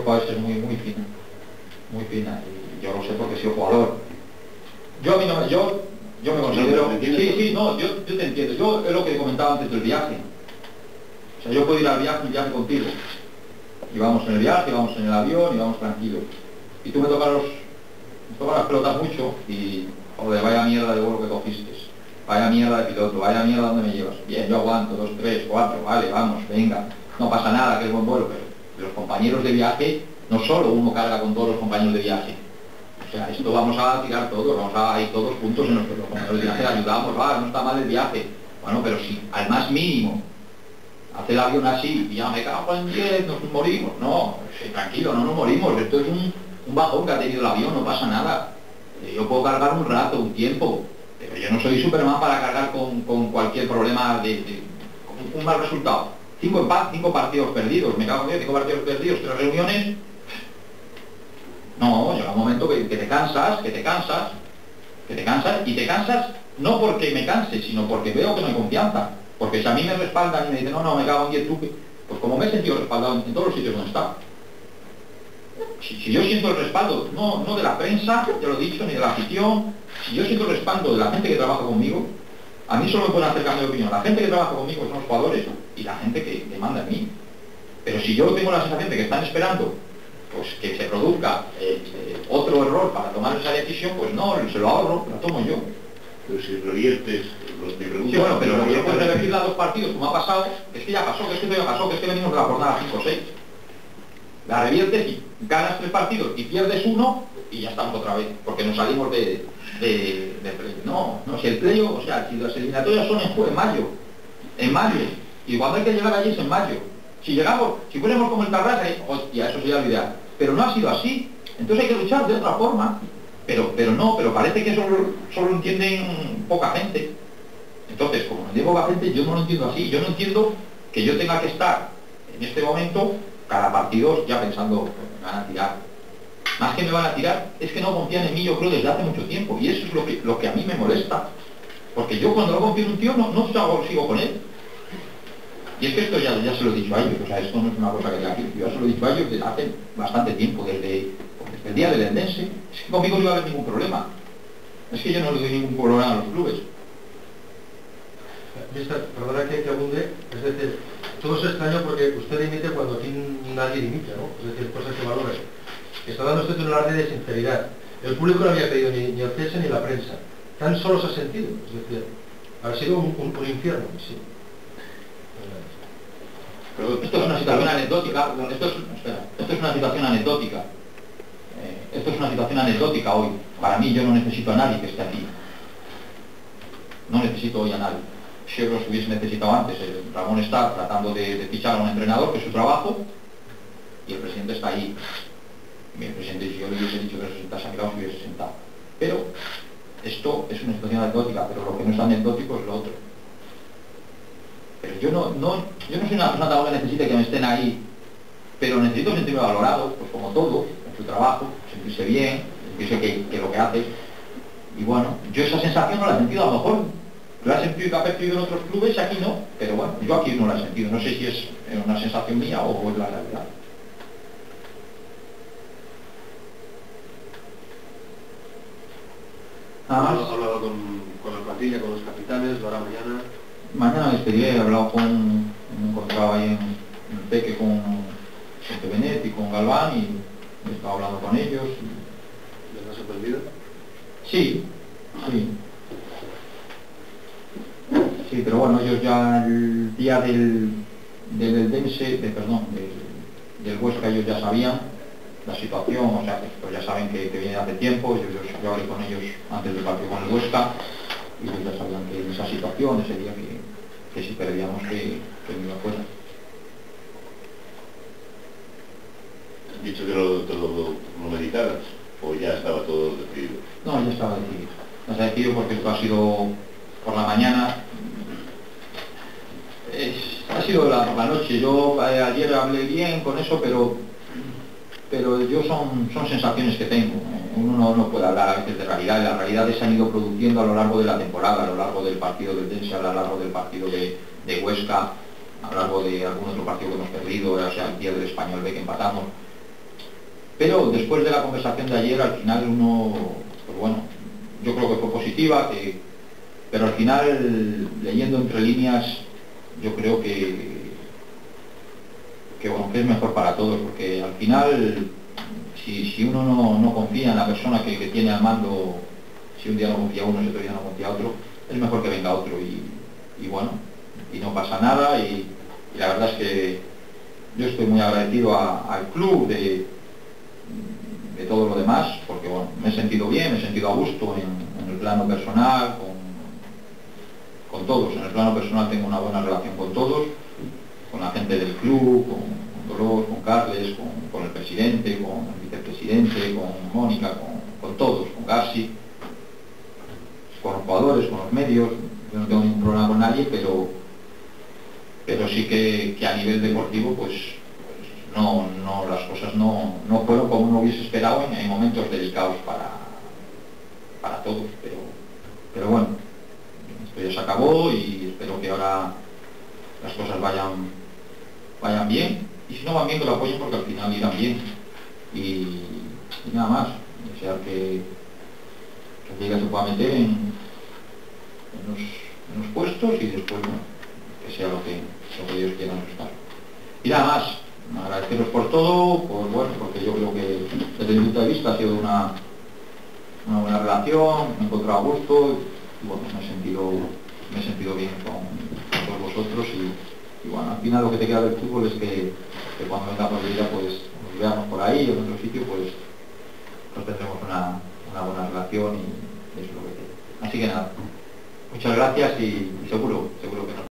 jugadores es muy fina. Muy fina. Y yo lo sé porque he sido jugador. Yo a mí no, yo me considero... Sí, no, yo te entiendo. Yo es lo que comentaba antes del viaje. O sea, yo puedo ir al viaje contigo. Y vamos en el viaje, vamos en el avión y vamos tranquilos. Y tú me tocas las pelotas mucho y, joder, vaya mierda de vuelo que cogiste. Vaya mierda de piloto, vaya mierda donde me llevas. Bien, yo aguanto, 2, 3, 4, vale, vamos, venga. No pasa nada, que es buen vuelo, pero los compañeros de viaje, no solo uno carga con todos los compañeros de viaje. O sea, esto vamos a tirar todos, vamos a ir todos juntos en los compañeros de viaje, ayudamos, no está mal el viaje. Bueno, pero si al más mínimo hace el avión así y ya me cago en 10, nos morimos. No, sí, tranquilo, no nos morimos. Esto es un bajón que ha tenido el avión, no pasa nada. Yo puedo cargar un rato, un tiempo, pero yo no soy Superman para cargar con cualquier problema con un mal resultado. 5 partidos perdidos, me cago en 10, 5 partidos perdidos, 3 reuniones. No, llega un momento que te cansas, y te cansas no porque me canse, sino porque veo que no hay confianza. Porque si a mí me respaldan y me dicen, no, me cago en 10 tú, pues como me he sentido respaldado en todos los sitios donde está. Si yo siento el respaldo, no de la prensa, ya lo he dicho, ni de la afición, si yo siento el respaldo de la gente que trabaja conmigo, a mí solo me pueden hacer cambio de opinión. La gente que trabaja conmigo son los jugadores y la gente que manda en mí. Pero si yo tengo la sensación de que están esperando pues que se produzca otro error para tomar esa decisión, pues no, se lo ahorro, lo tomo yo. Pero si reviertes los mi pregunta... Sí, bueno, pero lo que yo puedo revertir a 2 partidos, como ha pasado, es que ya pasó, que es que esto ya pasó, que es que venimos de la jornada 5 o 6. La reviertes y ganas 3 partidos y pierdes 1 y ya estamos otra vez, porque nos salimos de playo. No, si el playo, o sea, si las eliminatorias son en mayo, y cuando hay que llegar allí es en mayo. Si fuéramos como el Tarrasa, hostia, eso sería lo ideal. Pero no ha sido así, entonces hay que luchar de otra forma. Pero parece que solo entienden poca gente. Entonces, como no entiende poca gente, yo no lo entiendo así. Yo no entiendo que yo tenga que estar en este momento, cada partido, ya pensando que me van a tirar. Más que me van a tirar, es que no confían en mí, yo creo, desde hace mucho tiempo. Y eso es lo que a mí me molesta. Porque yo cuando no confío en un tío, no sigo con él. Y es que esto ya se lo he dicho a ellos, o sea, esto no es una cosa que diga aquí. Yo ya se lo he dicho a ellos desde hace bastante tiempo, desde el día del Eldense. Es que conmigo no iba a haber ningún problema. Es que yo no le doy ningún problema a los clubes. Mister, perdona que abunde, es decir, todo es extraño porque usted dimite cuando aquí nadie dimite, ¿no? Es decir, cosas que valoran. Está dando usted un alarde de sinceridad. El público no había pedido ni el cese ni la prensa. Tan solo se ha sentido, es decir, ha sido un infierno, sí. Esto es una situación anecdótica, esto es una situación anecdótica. Esto es una situación anecdótica hoy. Para mí, yo no necesito a nadie que esté aquí. No necesito hoy a nadie. Si los hubiese necesitado antes, Ramón está tratando de fichar a un entrenador, que es su trabajo, y el presidente está ahí. Y el presidente, si yo le hubiese dicho que se sentase a mi lado, se hubiese sentado. Pero esto es una situación anecdótica, pero lo que no es anecdótico es lo otro. Pero yo no soy una persona que necesite que me estén ahí, pero necesito sentirme valorado, pues como todo, en su trabajo, sentirse bien, sentirse que lo que hace. Y bueno, yo esa sensación no la he sentido, a lo mejor la he sentido y que ha percibido en otros clubes, aquí no, pero bueno, yo aquí no la he sentido. No sé si es una sensación mía o es la realidad. Nada más. ¿Ha hablado con la plantilla, con los capitanes, lo hará mañana? Mañana me despediré, he hablado me encontraba ahí en el Peque con Benet y con Galván y he estado hablando con ellos. ¿Les ha sorprendido? Sí. Sí, pero bueno, ellos ya el día del Huesca, ellos ya sabían la situación, o sea, pues ya saben que viene hace tiempo. Yo hablé con ellos antes del partido con el Huesca y ellos ya sabían que en esa situación, ese día que si perdíamos que me iba fuera. ¿Has dicho que lo meditaras o ya estaba todo decidido? No, ya estaba decidido. Ya está decidido porque esto ha sido por la mañana. Ha sido por la noche. Yo ayer hablé bien con eso, pero yo son sensaciones que tengo. Uno no puede hablar a veces de realidad, y las realidades se han ido produciendo a lo largo de la temporada, a lo largo del partido del Dense, a lo largo del partido de Huesca, a lo largo de algún otro partido que hemos perdido, o sea, el día del Español B que empatamos. Pero después de la conversación de ayer, al final uno, pues bueno, yo creo que fue positiva, pero al final, leyendo entre líneas, yo creo que bueno, que es mejor para todos, porque al final, si uno no confía en la persona que tiene al mando, si un día no confía uno y otro día no confía otro, es mejor que venga otro y bueno, y no pasa nada y la verdad es que yo estoy muy agradecido al club de todo lo demás, porque bueno, me he sentido bien, me he sentido a gusto en el plano personal, con todos. En el plano personal tengo una buena relación con todos, con la gente del club, con Dolores, con Carles, con el presidente, con el vicepresidente, con Mónica, con todos, con Garci, con los jugadores, con los medios. Yo no tengo ningún problema con nadie, pero sí que a nivel deportivo pues no las cosas no fueron como uno hubiese esperado en momentos delicados para todos, pero bueno, esto ya se acabó y espero que ahora las cosas vayan bien, y si no van bien que lo apoyen, porque al final irán bien y nada más. Desear que la liga se pueda meter en los puestos y después bueno, que sea lo que Dios quiera estar. Y nada más, agradeceros por todo, porque yo creo que desde mi punto de vista ha sido una buena relación, me he encontrado a gusto y bueno, me he sentido bien con todos vosotros y bueno, al final lo que te queda del fútbol es que cuando venga por vida pues nos veamos por ahí o en otro sitio, pues tendremos una buena relación y eso es lo que queda. Así que nada, muchas gracias y seguro que nos